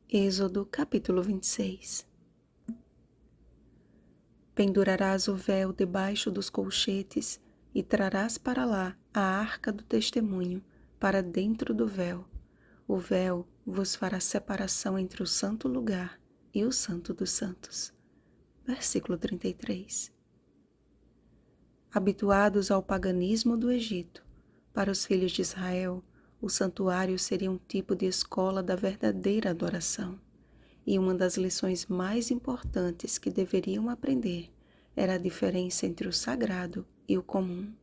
Êxodo capítulo 26. Pendurarás o véu debaixo dos colchetes e trarás para lá a arca do testemunho para dentro do véu. O véu vos fará separação entre o santo lugar e o santo dos santos. Versículo 33. Habituados ao paganismo do Egito, para os filhos de Israel, o santuário seria um tipo de escola da verdadeira adoração. E uma das lições mais importantes que deveriam aprender era a diferença entre o sagrado e o comum.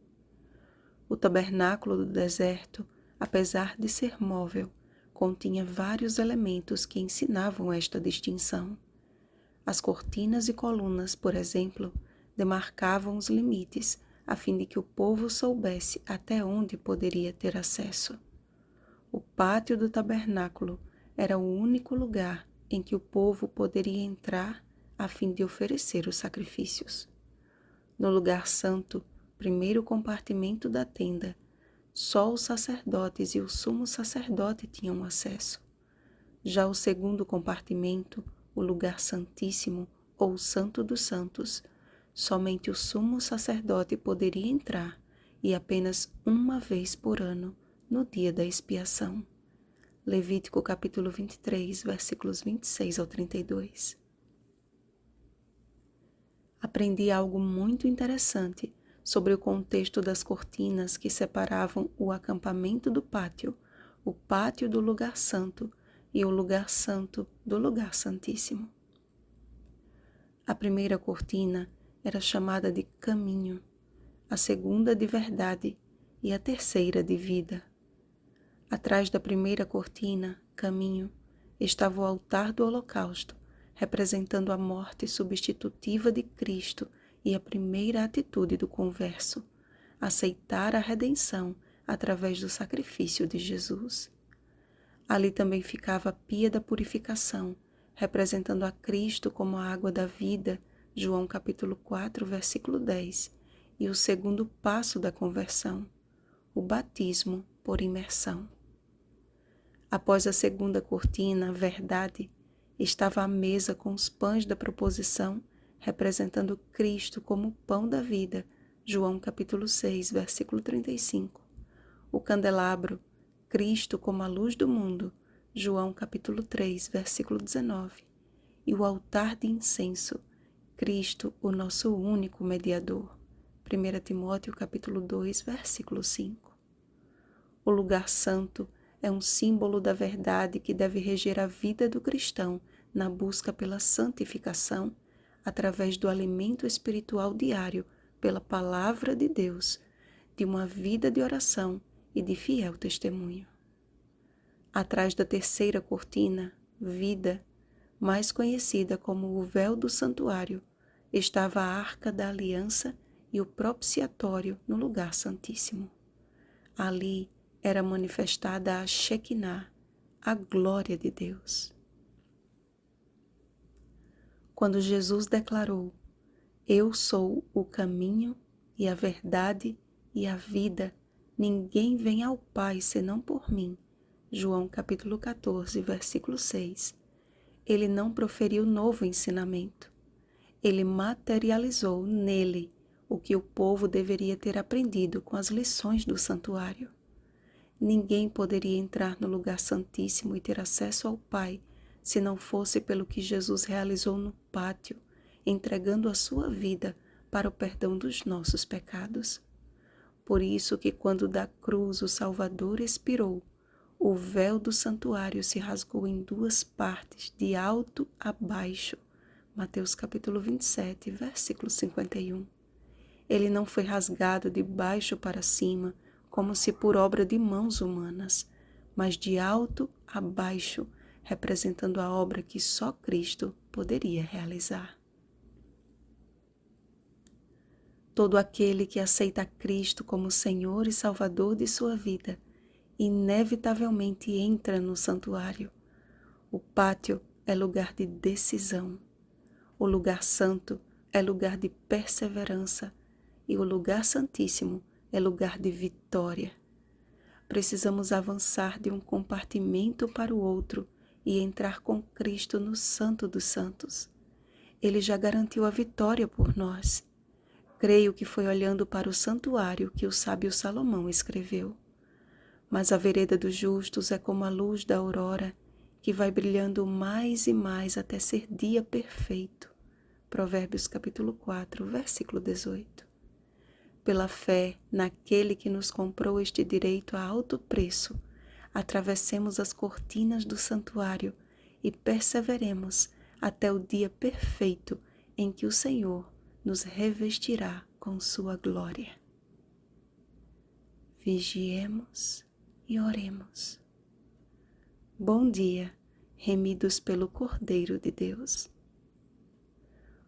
O tabernáculo do deserto, apesar de ser móvel, continha vários elementos que ensinavam esta distinção. As cortinas e colunas, por exemplo, demarcavam os limites a fim de que o povo soubesse até onde poderia ter acesso. O pátio do tabernáculo era o único lugar em que o povo poderia entrar a fim de oferecer os sacrifícios. No lugar santo, primeiro compartimento da tenda, só os sacerdotes e o sumo sacerdote tinham acesso. Já o segundo compartimento, o lugar santíssimo ou o santo dos santos, somente o sumo sacerdote poderia entrar e apenas uma vez por ano, no dia da expiação. Levítico capítulo 23, versículos 26 ao 32. Aprendi algo muito interessante sobre o contexto das cortinas que separavam o acampamento do pátio, o pátio do lugar santo e o lugar santo do lugar santíssimo. A primeira cortina era chamada de caminho, a segunda de verdade e a terceira de vida. Atrás da primeira cortina, caminho, estava o altar do holocausto, representando a morte substitutiva de Cristo e a primeira atitude do converso, aceitar a redenção através do sacrifício de Jesus. Ali também ficava a pia da purificação, representando a Cristo como a água da vida, João capítulo 4, versículo 10, e o segundo passo da conversão, o batismo por imersão. Após a segunda cortina, a verdade, estava a mesa com os pães da proposição, representando Cristo como o pão da vida, João capítulo 6, versículo 35. O candelabro, Cristo como a luz do mundo, João capítulo 3, versículo 19. E o altar de incenso, Cristo, o nosso único mediador, 1 Timóteo capítulo 2, versículo 5. O lugar santo é um símbolo da verdade que deve reger a vida do cristão na busca pela santificação, através do alimento espiritual diário pela palavra de Deus, de uma vida de oração e de fiel testemunho. Atrás da terceira cortina, vida, mais conhecida como o véu do santuário, estava a arca da aliança e o propiciatório no lugar santíssimo. Ali era manifestada a Shekinah, a glória de Deus. Quando Jesus declarou: "Eu sou o caminho e a verdade e a vida, ninguém vem ao Pai senão por mim", João capítulo 14, versículo 6, ele não proferiu novo ensinamento. Ele materializou nele o que o povo deveria ter aprendido com as lições do santuário. Ninguém poderia entrar no lugar santíssimo e ter acesso ao Pai se não fosse pelo que Jesus realizou no pátio, entregando a sua vida para o perdão dos nossos pecados. Por isso que quando da cruz o Salvador expirou, o véu do santuário se rasgou em duas partes, de alto a baixo. Mateus capítulo 27, versículo 51. Ele não foi rasgado de baixo para cima, como se por obra de mãos humanas, mas de alto a baixo, representando a obra que só Cristo poderia realizar. Todo aquele que aceita Cristo como Senhor e Salvador de sua vida, inevitavelmente entra no santuário. O pátio é lugar de decisão. O lugar santo é lugar de perseverança. E o lugar santíssimo é lugar de vitória. Precisamos avançar de um compartimento para o outro e entrar com Cristo no Santo dos Santos. Ele já garantiu a vitória por nós. Creio que foi olhando para o santuário que o sábio Salomão escreveu. Mas a vereda dos justos é como a luz da aurora, que vai brilhando mais e mais até ser dia perfeito. Provérbios capítulo 4, versículo 18. Pela fé naquele que nos comprou este direito a alto preço, atravessemos as cortinas do santuário e perseveremos até o dia perfeito em que o Senhor nos revestirá com sua glória. Vigiemos e oremos. Bom dia, remidos pelo Cordeiro de Deus.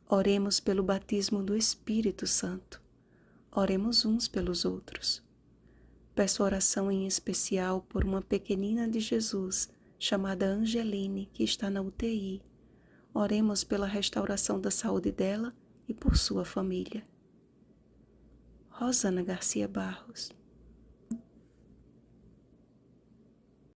Oremos pelo batismo do Espírito Santo. Oremos uns pelos outros. Peço oração em especial por uma pequenina de Jesus, chamada Angeline, que está na UTI. Oremos pela restauração da saúde dela e por sua família. Rosana Garcia Barros.